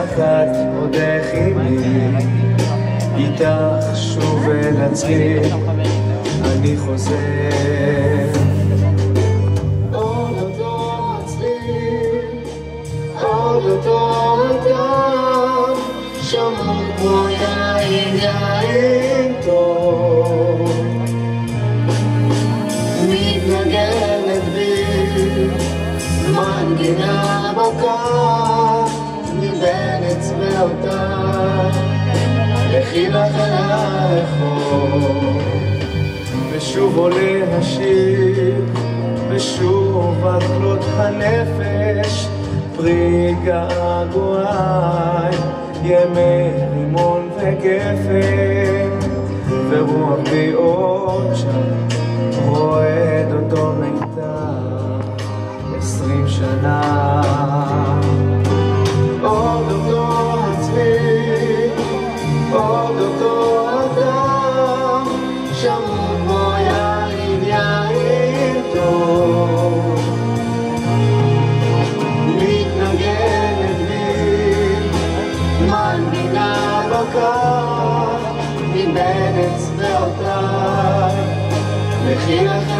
לקחת עוד עימי, איתך שוב אל עצמי אני חוזר. עוד אותו עצמי, עוד אותו אדם, שמור כמו יין יין טוב, מתנגנת בי מנגינה בוקר מבין אצבעותיי, לכי לך אל הרחוב, ושוב עולה השיר, ושוב אכלות הנפש פרי געגועי, ימי רימון וגפן, ורוח בי עוד שם רועד אותו מיתר 20 שנה. עוד אותו עצמי, עוד אותו אדם, שמור כמו יין יין טוב, מתנגנת בי מנגינה בוקר מבין אצבעותיי, לכי לך